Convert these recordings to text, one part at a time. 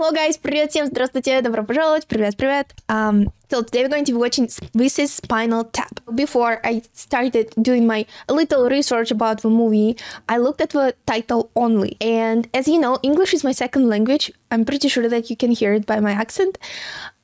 Hello guys, привет всем, здравствуйте, добро пожаловать, привет. So today we're going to be watching This is Spinal Tap. Before I started doing my little research about the movie, I looked at the title only. And as you know, English is my second language. I'm pretty sure that you can hear it by my accent.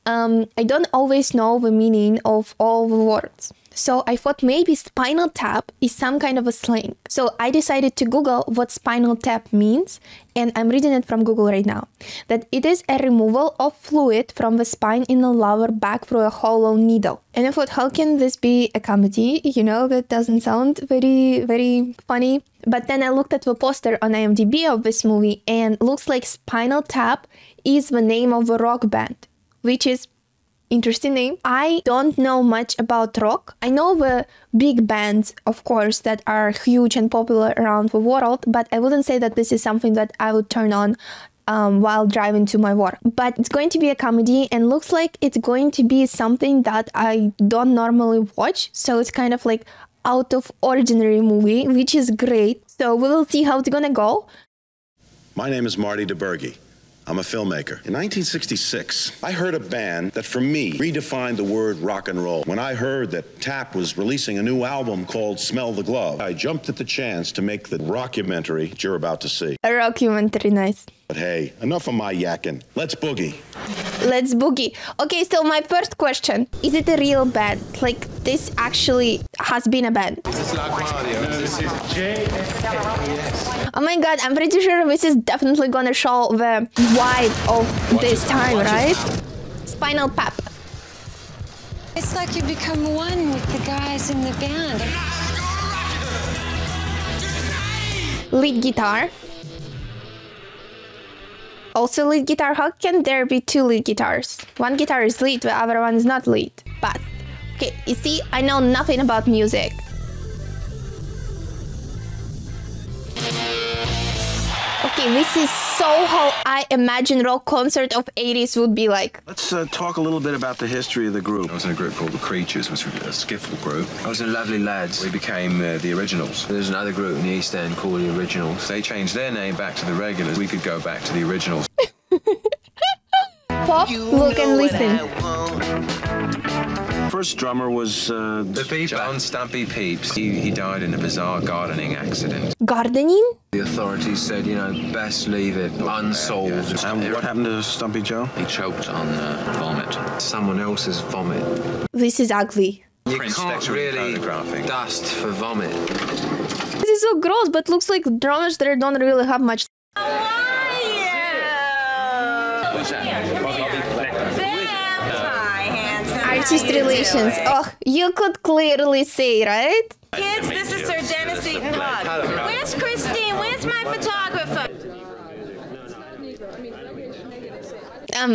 I don't always know the meaning of all the words. So I thought maybe Spinal Tap is some kind of a slang. So I decided to Google what Spinal Tap means, and I'm reading it from Google right now. That it is a removal of fluid from the spine in the lower back through a hollow needle. And I thought, how can this be a comedy? You know, that doesn't sound very funny. But then I looked at the poster on IMDb of this movie, and looks like Spinal Tap is the name of a rock band, which is interesting name. I don't know much about rock. I know the big bands, of course, that are huge and popular around the world, but I wouldn't say that this is something that I would turn on while driving to my work. But it's going to be a comedy and looks like it's going to be something that I don't normally watch. So it's kind of like out of ordinary movie, which is great. So we will see how it's gonna go. My name is Marty DeBerge. I'm a filmmaker. In 1966, I heard a band that, for me, redefined the word rock and roll. When I heard that Tap was releasing a new album called Smell the Glove, I jumped at the chance to make the rockumentary that you're about to see. A rockumentary, nice. But hey, enough of my yakking. Let's boogie. Let's boogie. Okay, so my first question. Is it a real band? Like, this actually has been a band. Oh my god, I'm pretty sure this is definitely gonna show the vibe of this time, right? Spinal Tap. It's like you become one with the guys in the band. Lead guitar. Also lead guitar. How can there be two lead guitars? One guitar is lead, the other one is not lead. But, okay, you see, I know nothing about music. Okay, this is so how I imagine rock concert of 80s would be like. Let's talk a little bit about the history of the group. I was in a group called The Creatures, which was a skiffle group. I was in Lovely Lads. We became the Originals. There's another group in the East End called The Originals. They changed their name back to The Regulars. We could go back to The Originals. Pop, look and listen. First drummer was The Peeps. John Stumpy Peeps. He died in a bizarre gardening accident. Gardening? The authorities said, you know, best leave it unsolved. And what happened to Stumpy Joe? He choked on vomit. Someone else's vomit. This is ugly. You can't really dust for vomit. This is so gross, but looks like drummers there don't really have much. Artist relations. Oh, you could clearly say, right? Kids, this is Sir Dennis Eaton Hogg. Where's Christine? Where's my photographer? I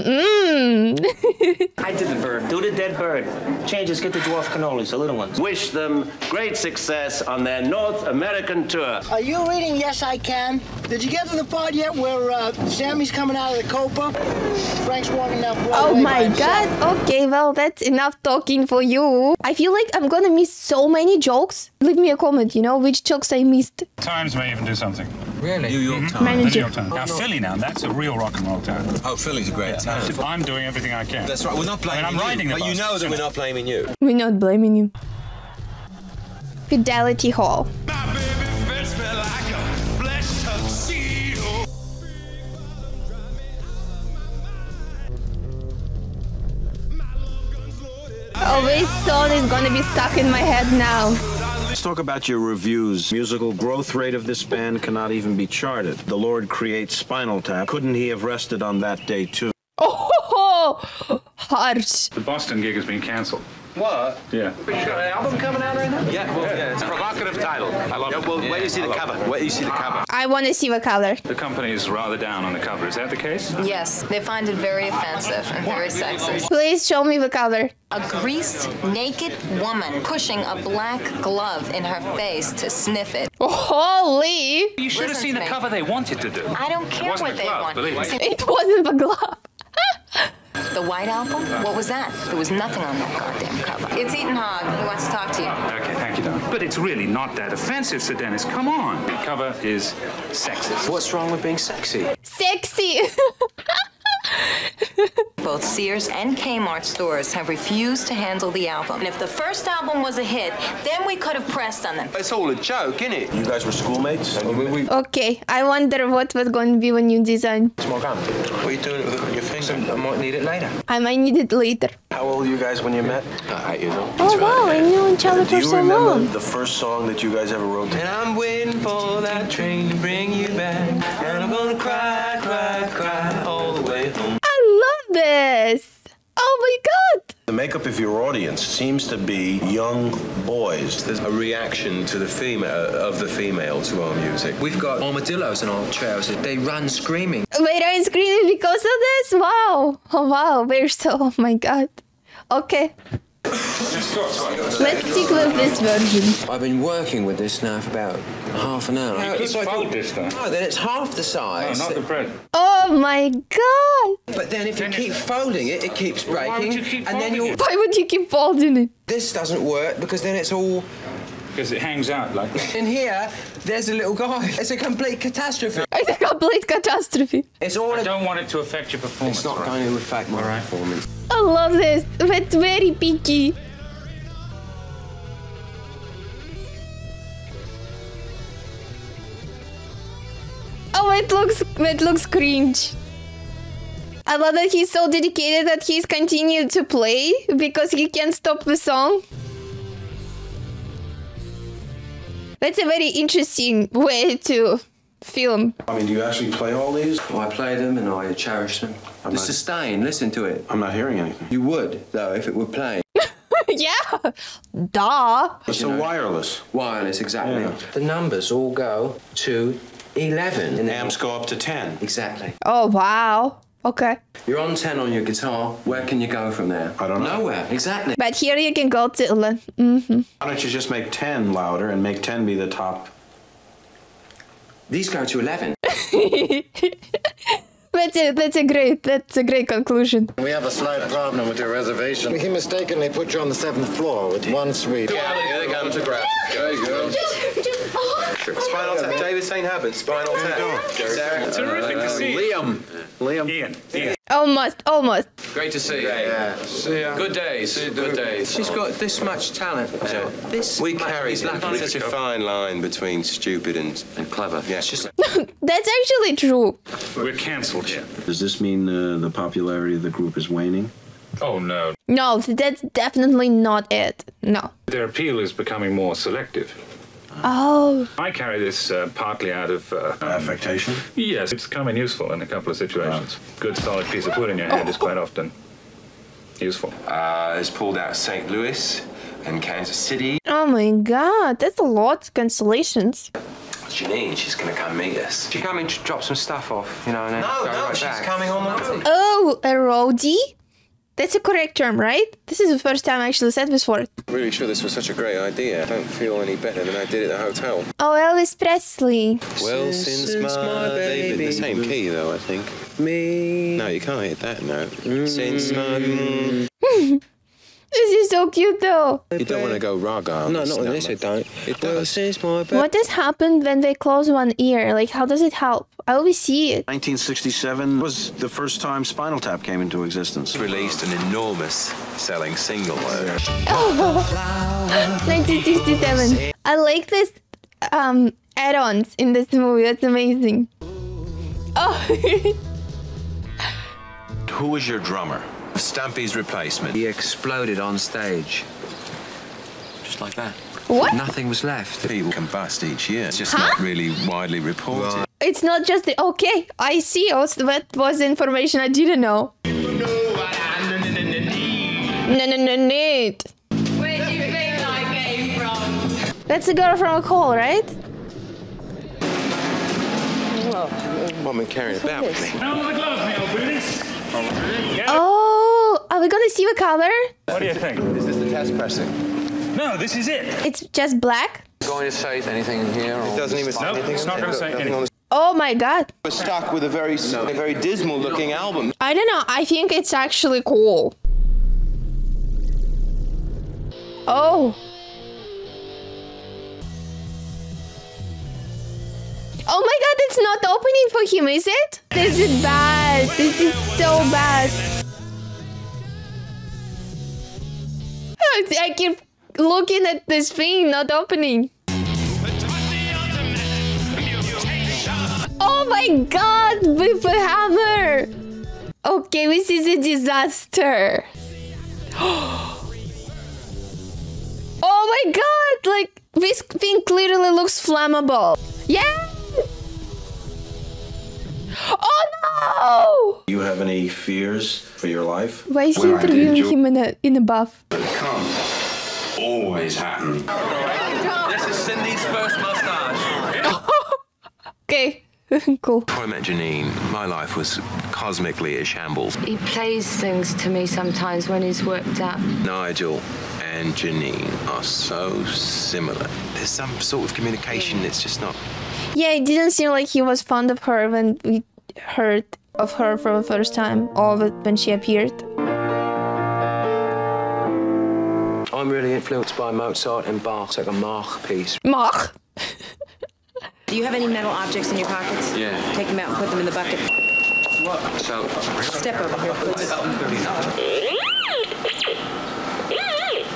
did the bird. Do the dead bird. Changes, get the dwarf cannolis, the little ones. Wish them great success on their North American tour. Are you reading Yes, I Can? Did you get to the part yet where Sammy's coming out of the Copa? Frank's walking down Broadway. Oh my god. Okay, well, that's enough talking for you. I feel like I'm gonna miss so many jokes. Leave me a comment, you know, which jokes I missed. Times may even do something. Really? New York Times. Manager. New York Times. Now, Philly now, that's a real rock and roll town. Oh, Philly's a great town. I'm doing everything I can. That's right, we're not blaming I'm riding you. the But you bus. know that we're not blaming you. We're not blaming you. Fidelity Hall. Oh, this song is gonna be stuck in my head now. Let's talk about your reviews. Musical growth rate of this band cannot even be charted. The Lord creates Spinal Tap. Couldn't he have rested on that day too? Oh, harsh. The Boston gig has been cancelled. What? Yeah. You got an album coming out right now? Yeah, well, yeah. It's a provocative title. I love it. Well, wait till you see the cover. Wait till you see the cover. I want to see the color. The company is rather down on the cover. Is that the case? Yes, they find it very offensive and very sexist. Please show me the color. A greased, naked woman pushing a black glove in her face to sniff it. Holy! You should have Listen seen to the me. cover they wanted to do. I don't care wasn't what a they glove, want. believe me. It wasn't the glove. The White Album? What was that? There was nothing on that goddamn cover. It's Eaton Hogg. He wants to talk to you. Okay, thank you, Don. But it's really not that offensive, Sir Dennis. Come on. The cover is sexist. What's wrong with being sexy? Sexy! both Sears and Kmart stores have refused to handle the album. And if the first album was a hit, then we could have pressed on them. It's all a joke, isn't it? You guys were schoolmates? Okay, I wonder what was going to be when you design. It's my gun. What are you doing with it on your finger? I might need it later. I might need it later. How old were you guys when you met? 8 years old. Oh wow, I knew each other for so long. Do you remember the first song that you guys ever wrote? And I'm waiting for that train to bring you back. And I'm gonna cry, cry, cry all the way home. I love this. Oh my god. The makeup of your audience seems to be young boys. There's a reaction to the female to our music. We've got armadillos in our trousers. They run screaming. Wait, I'm screaming because of this? Wow. Oh wow, we're so, oh my god. Okay. Let's stick with this version. I've been working with this now for about half an hour. You could fold this though. No, then it's half the size. No, not the bread. Oh my god. But then if you keep folding it, it keeps breaking. Why would you keep and then folding it? Why would you keep folding it? This doesn't work because then it's all... Because it hangs out like that. In here, there's a little guy. It's a complete catastrophe. It's a complete catastrophe. It's all... I don't want it to affect your performance. It's not going to affect my performance. I love this. It's very picky. Oh, it looks cringe. I love that he's so dedicated that he's continued to play because he can't stop the song. That's a very interesting way to film. I mean, do you actually play all these? I play them and I cherish them. The sustain, listen to it. I'm not hearing anything. You would, though, if it were playing. Yeah, duh. It's a wireless. Wireless, exactly. Yeah. The numbers all go to 11. And the amps go up to 10. Exactly. Oh, wow. Okay. You're on 10 on your guitar. Where can you go from there? I don't know. Nowhere, exactly. But here you can go to 11. Mm-hmm. Why don't you just make 10 louder and make 10 be the top? These go to 11. That's a great conclusion. We have a slight problem with your reservation. He mistakenly put you on the 7th floor with one suite. Yeah, they got him to grab. There you go. Spinal Tap. David St. Habit, Spinal Tap. Terrific to see. Liam. Ian. Almost. Great to see you. Yeah. See ya. Good days. Good days. She's got this much talent. We carry such a fine line between stupid and clever. Yeah. That's actually true. We're cancelled here. Does this mean the popularity of the group is waning? Oh, no. No, that's definitely not it. No. Their appeal is becoming more selective. Oh. I carry this partly out of... affectation? Yes, it's come in useful in a couple of situations. Good solid piece of wood in your hand is quite often useful. It's pulled out of St. Louis and Kansas City. Oh my god, that's a lot. Cancellations. Janine, she's going to come meet us. She's coming to drop some stuff off, you know, and then go right she's back. coming on the road. Oh, a roadie? That's a correct term, right? This is the first time I actually said this word. I'm really sure this was such a great idea. I don't feel any better than I did at the hotel. Oh, Elvis Presley. Well, since my baby... The same key, though, I think. Me... No, you can't hit that note. Since my... This is so cute, though. You don't want to go raga. No, not on this, I don't. It does. What has happened when they close one ear? Like, how does it help? I always see it. 1967 was the first time Spinal Tap came into existence. Released an enormous selling single. Oh, 1967. I like this add-ons in this movie. That's amazing. Oh. Who was your drummer? Stampy's replacement. He exploded on stage. Just like that. What? Nothing was left. People combust each year. It's just not really widely reported. It's not just the... Okay, I see. Also, that was information I didn't know. Neat. Where do you think I came from? That's a girl from a call, right? What am I carrying about with me? Now the glove, Neil, please. Oh, are we gonna see the color? What do you think? Is this the test pressing? No, this is it. It's just black? Going to say anything in here? It doesn't even say anything. It's not going to say anything. Oh my god. We're stuck with a very dismal looking album. I don't know. I think it's actually cool. Oh. Oh my god, it's not opening for him, is it? This is bad. This is so bad. I keep looking at this thing, not opening. Oh my god, with a hammer! Okay, this is a disaster. Oh my god, like, this thing clearly looks flammable. Yeah! Oh no! Do you have any fears for your life? Why is he interviewing him in a buff? It can't always happen. This is Cindy's first mustache. Okay, cool. Before I met Janine, my life was cosmically a shambles. He plays things to me sometimes when he's worked up. Nigel and Janine are so similar. There's some sort of communication that's just not... Yeah, it didn't seem like he was fond of her when we heard of her for the first time, or when she appeared. I'm really influenced by Mozart and Bach. It's like a Mach piece. Mach? Do you have any metal objects in your pockets? Yeah. Take them out and put them in the bucket. So... Step over here, please.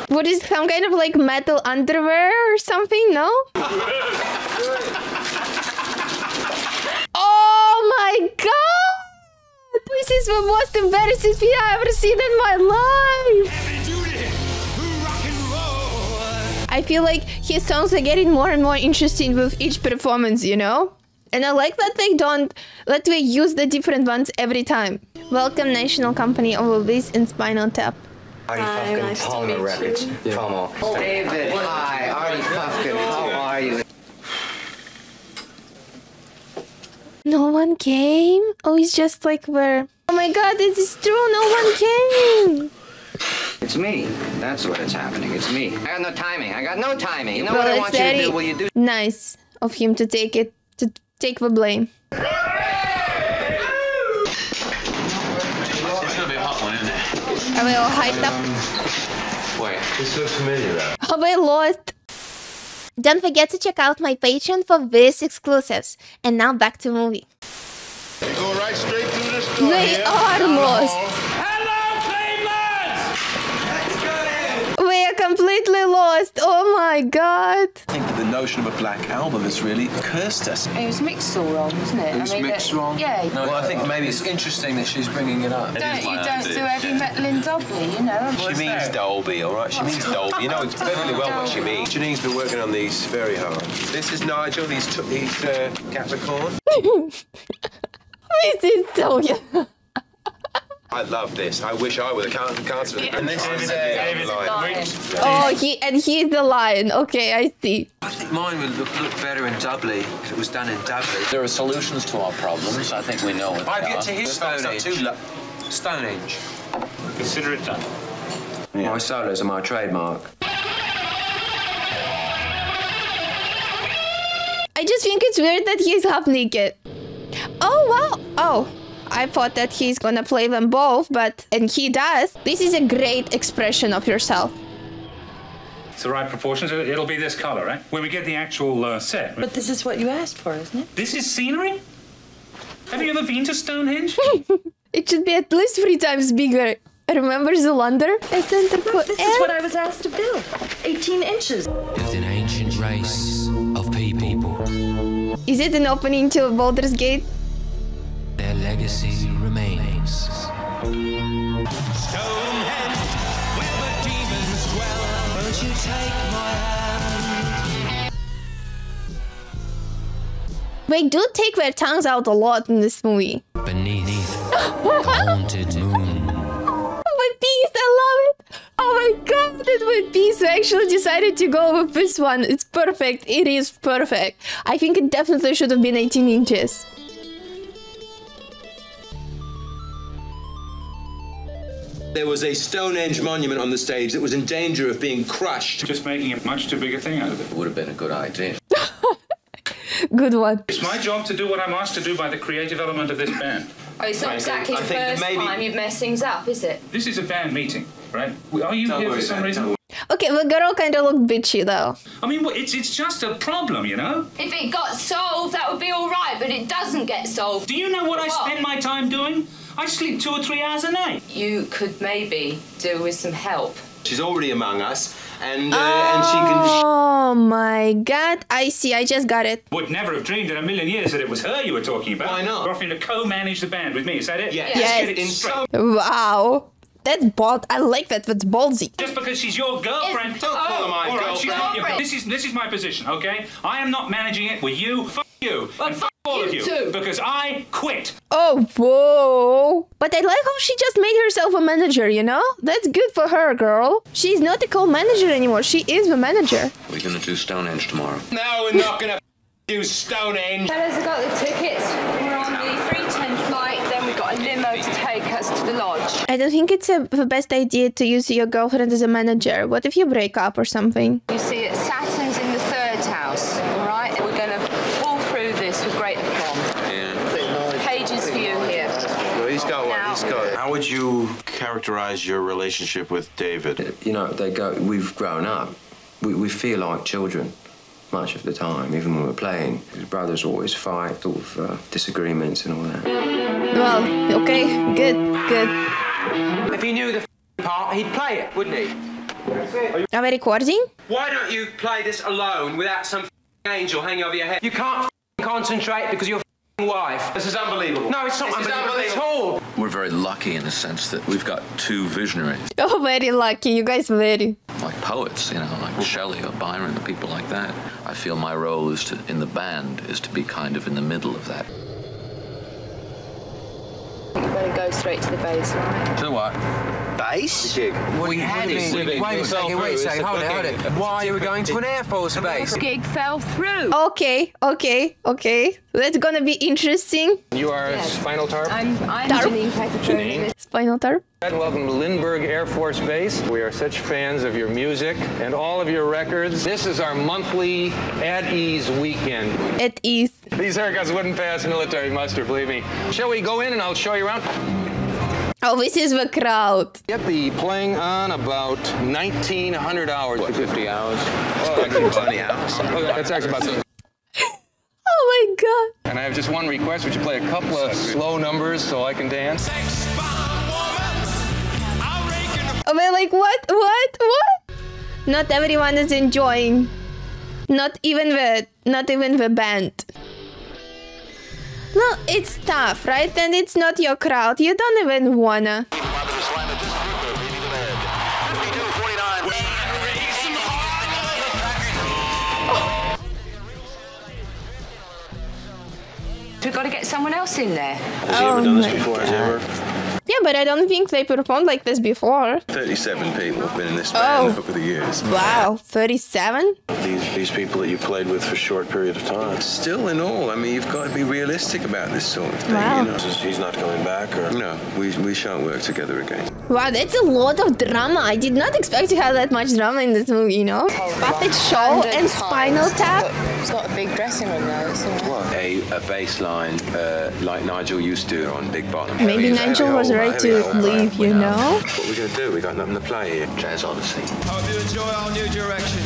What is some kind of like metal underwear or something? No? Oh my god! This is the most embarrassing thing I've ever seen in my life! I feel like his songs are getting more and more interesting with each performance, you know? And I like that they use the different ones every time. Welcome, National Company of Movies in Spinal Tap. Artie Fufkin, Palmer Records. Come on. David, hi. Artie Fufkin, how are you? No one came? Oh, it's just like where... Oh my god, it is true, no one came! It's me. That's what is happening. It's me. I got no timing. I got no timing. You know well, what I want you to do? Will you do? Nice of him to take the blame. It's gonna be a hot one, isn't it? Are we all hyped up? Wait, this looks familiar though. Are we lost? Don't forget to check out my Patreon for this exclusives. And now back to movie. Go right straight through this door. They are lost. We are completely lost. Oh my god. I think that the notion of a black album has really cursed us. It was mixed all wrong, wasn't it? It was mixed wrong? Yeah. No, well, I think maybe it's interesting that she's bringing it up. You don't do heavy metal in Dolby, you know. She means Dolby, all right? She means Dolby. You know perfectly well what she means. Janine's been working on these very hard. This is Nigel. He's Capricorn. This is so... I love this. I wish I were the cancer. And this is David. Oh, he's the lion. Okay, I see. I think mine would look better in Dublin if it was done in Dublin. There are solutions to our problems. I think we know what they are. I've yet to hear Stonehenge. Consider it done. Yeah. My solos are my trademark. I just think it's weird that he's half naked. Oh, wow. Oh. I thought that he's gonna play them both, and he does. This is a great expression of yourself. It's the right proportions. It'll be this color, right? When we get the actual set. But this is what you asked for, isn't it? This is scenery? Have you ever been to Stonehenge? It should be at least 3 times bigger. Remember Zulander? This is what I was asked to build. 18 inches. It's an ancient race of people. Is it an opening to Baldur's Gate? Their legacy remains. Stonehenge, where the demons dwell, won't you take my hand? They do take their tongues out a lot in this movie. Beneath the haunted moon. One Piece, I love it! Oh my god, that One Piece actually decided to go with this one. It's perfect. It is perfect. I think it definitely should have been 18 inches. There was a Stonehenge monument on the stage that was in danger of being crushed. Just making a much too big a thing out of it. It would have been a good idea. Good one. It's my job to do what I'm asked to do by the creative element of this band. Oh, it's not exactly the first time you've messed things up, is it? This is a band meeting, right? Are you here for some reason? Okay, the girl kind of looked bitchy though. I mean, it's just a problem, you know? If it got solved, that would be all right, but it doesn't get solved. Do you know what I spend my time doing? I sleep 2 or 3 hours a night. You could maybe do with some help. She's already among us, and she can... Oh my god, I see, I just got it. Would never have dreamed in a million years that it was her you were talking about. Why not? You're offering to co-manage the band with me, is that it? Yes. Yes. Get it straight. Wow. That's bold. I like that. That's ballsy. Just because she's your girlfriend. Don't call her my girlfriend. She's not your girlfriend. This is my position, okay? I am not managing it with you. Fuck you. And fuck all of you. Too. Because I quit. Oh, whoa. But I like how she just made herself a manager, you know? That's good for her, girl. She's not a co-manager anymore. She is the manager. We're gonna do Stonehenge tomorrow. No, we're not gonna do Stonehenge. Fellas have got the tickets. We're on the 3:10 flight, then we've got a limo to take us to the lodge. I don't think it's the best idea to use your girlfriend as a manager. What if you break up or something? You see, Saturn's in the 3rd house, all right? We're going to pull through this with great aplomb. Yeah. Pages for you here. Well, he's got one. He's got it. How would you characterize your relationship with David? You know, we've grown up. We feel like children much of the time, even when we're playing. His brothers always fight, sort of disagreements and all that. Well, okay, good. If he knew the part, he'd play it, wouldn't he? Are we recording? Why don't you play this alone without some angel hanging over your head? You can't concentrate because your wife. This is unbelievable. No, it's not unbelievable at all. We're very lucky in the sense that we've got two visionaries. Oh, very lucky. You guys very. Like poets, you know, like Shelley or Byron or people like that. I feel my role is in the band is to be kind of in the middle of that. You better go straight to the bass, right? To what? Bass? We had it. Wait a second, hold it. Why are we going to an Air Force base? Gig fell through. Okay. That's gonna be interesting. You are Spinal Tap? I'm Janine Peccator. Spinal Tap. Welcome to Lindbergh Air Force Base. We are such fans of your music and all of your records. This is our monthly At Ease weekend. At ease. These haircuts wouldn't pass military muster, believe me. Shall we go in and I'll show you around? Oh, this is the crowd. Get the playing on about 1,900 hours. What, 50 hours? Oh, 20 hours. Oh, that's actually about something. Oh my god. And I have just one request. Would you play a couple of slow numbers so I can dance? Oh, we're like, what? Not everyone is enjoying. Not even the band. No, it's tough, right? And it's not your crowd. You don't even wanna. We've got to get someone else in there. Has he ever done this before? Has he ever? Yeah, but I don't think they performed like this before. 37 people have been in this band over the years. Wow, 37? These people that you played with for a short period of time. Still in all, I mean, you've got to be realistic about this sort of thing. Wow. You know? He's not coming back, or No, we shan't work together again. Wow, that's a lot of drama. I did not expect to have that much drama in this movie, you know? Puppet show and Spinal Tap. It's got a big dressing room though, isn't it? What? A bass line like Nigel used to on Big Bottom. Maybe Nigel was ready to leave, you know? What are we going to do? We got nothing to play here. Jazz Odyssey. Hope you enjoy our new direction.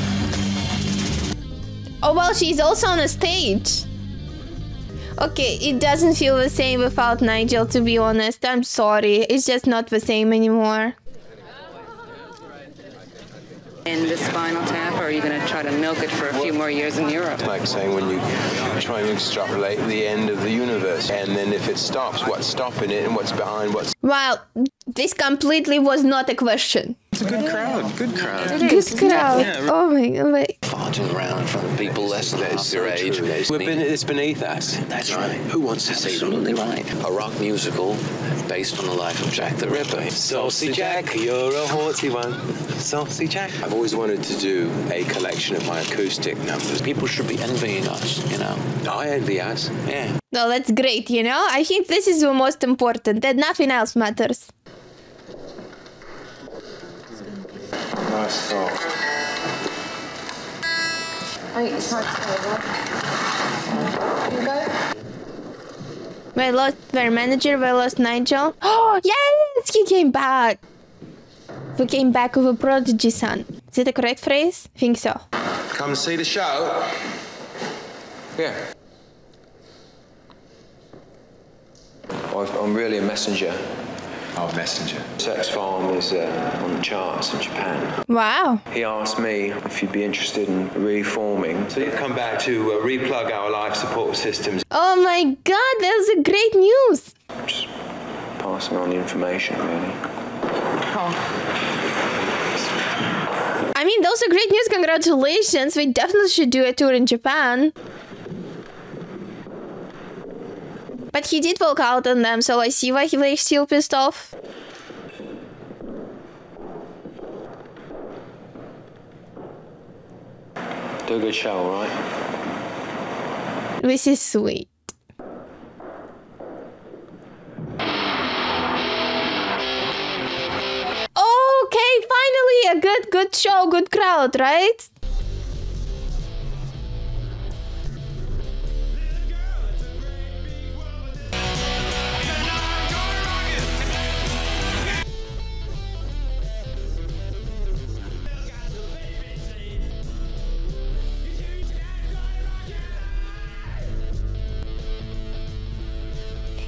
Oh, well, she's also on a stage. Okay, it doesn't feel the same without Nigel, to be honest. I'm sorry. It's just not the same anymore. In the Spinal Tap, or are you going to try to milk it for a few more years in Europe? Like saying when you try and extrapolate the end of the universe, and then if it stops, what's stopping it and what's behind what's... Well, this completely was not a question. It's a good crowd, good crowd. Good crowd. Yeah. Oh my god. Farting around in front of people less than half your age. It's beneath us. That's right. Who wants to see them? Absolutely right. A rock musical based on the life of Jack the Ripper. Saucy Jack, you're a haughty one. Saucy Jack. I've always wanted to do a collection of my acoustic numbers. People should be envying us, you know. I envy us. Yeah. No, that's great, you know? I think this is the most important, that nothing else matters. Nice song. I think it's hard to go. You go? We lost their manager, we lost Nigel. Oh, yes! He came back! We came back with a prodigy son. Is it the correct phrase? I think so. Come see the show? Yeah. I'm really a messenger. Our messenger. Sex Farm is on the charts in Japan. Wow. He asked me if you'd be interested in reforming. So you've come back to replug our life support systems. Oh my god, that's a great news. Just passing on the information, really. I mean, those are great news. Congratulations. We definitely should do a tour in Japan. But he did walk out on them, so I see why he was still pissed off. Do a good show, right? This is sweet. Okay, finally a good show, good crowd, right?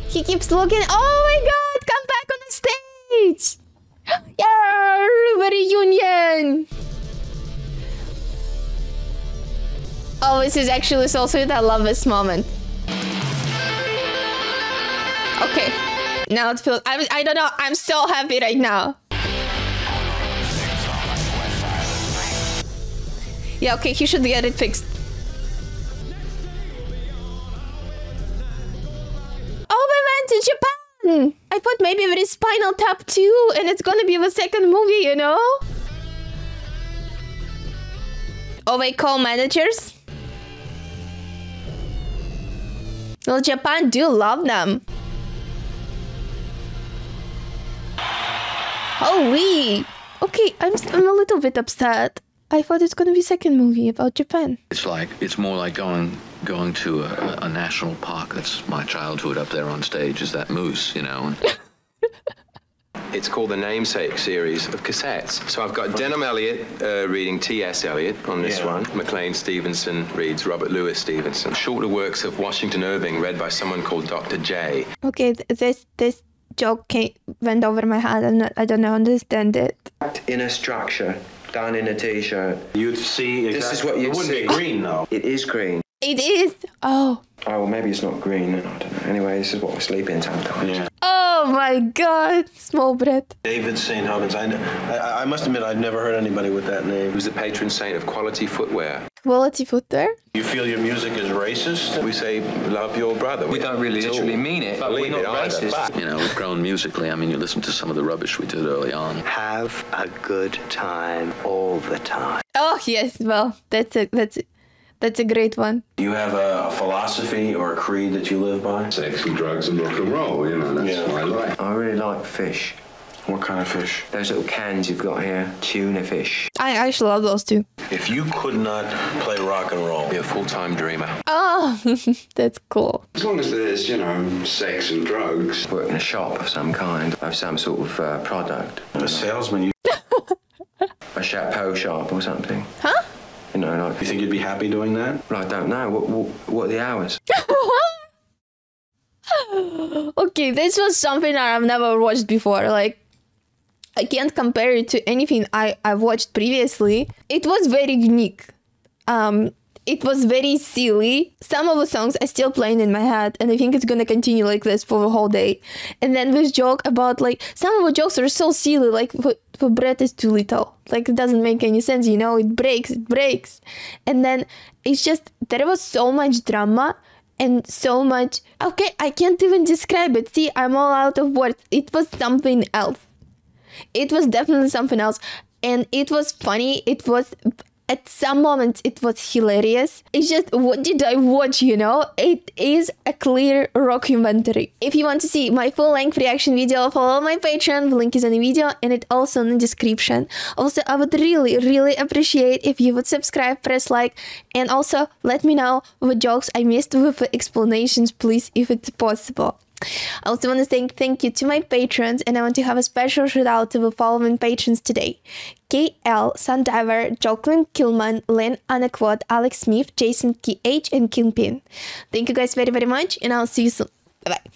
He keeps looking. Oh my god, come back on the stage! Yeah, reunion! Oh, this is actually so sweet. I love this moment. Okay, now it feels. I don't know. I'm so happy right now. Yeah, okay, he should get it fixed. Oh, we went to Japan! I thought maybe there is Spinal Tap 2 and it's gonna be the second movie, you know? Oh, they call managers? Well, Japan do love them. Holy! Okay, I'm a little bit upset. I thought it's gonna be second movie about Japan. It's more like going to a national park. That's my childhood up there on stage, is that moose, you know. It's called the Namesake series of cassettes. So I've got Denham Eliot reading T.S. Eliot on this one. Maclean Stevenson reads Robert Louis Stevenson. Shorter works of Washington Irving read by someone called Dr. J. Okay, this joke went over my head. I don't understand it. In a structure, done in a t-shirt. You'd see exactly. This is what you'd see. It wouldn't be green, though. It is green. It is. Oh. Oh, well, maybe it's not green, then I don't know. Anyway, this is what we sleep in sometimes. Yeah. Oh my god, small bread. David St. Hubbins. I must admit, I've never heard anybody with that name. He was the patron saint of quality footwear. Quality footwear? You feel your music is racist? We say, love your brother. We don't really literally mean it, but we're not racist. You know, we've grown musically. I mean, you listen to some of the rubbish we did early on. Have a good time all the time. Oh yes, well, that's a great one. Do you have a philosophy or a creed that you live by? Sex and drugs and rock and roll, you know, that's what I like. I really like fish. What kind of fish? Those little cans you've got here, tuna fish. I actually love those too. If you could not play rock and roll, Be a full-time dreamer. Oh, that's cool. As long as there's, you know, sex and drugs. Work in a shop of some kind, of some sort of product. A salesman, A chapeau shop or something. Huh? You know, like. You think you'd be happy doing that? Well, I don't know. What are the hours? Okay, this was something that I've never watched before. Like, I can't compare it to anything I've watched previously. It was very unique. It was very silly. Some of the songs are still playing in my head, and I think it's gonna continue like this for the whole day. And then this joke about, like, some of the jokes are so silly, like, the bread is too little. Like, it doesn't make any sense, you know? It breaks. And then it's just, there was so much drama and so much... Okay, I can't even describe it. See, I'm all out of words. It was something else. It was definitely something else. And it was funny. It was... At some moments, it was hilarious. It's just, what did I watch, you know? It is a clear rockumentary. If you want to see my full-length reaction video, follow my Patreon. The link is in the video and it's also in the description. Also, I would really, really appreciate if you would subscribe, press like, and also let me know what jokes I missed with the explanations, please, if it's possible. I also want to say thank you to my patrons, and I want to have a special shout out to the following patrons today: KL, Sundiver, Jocelyn Kilman, Len Anaquad, Alex Smith, Jason KH, and Kingpin. Thank you guys very, very much, and I'll see you soon. Bye bye.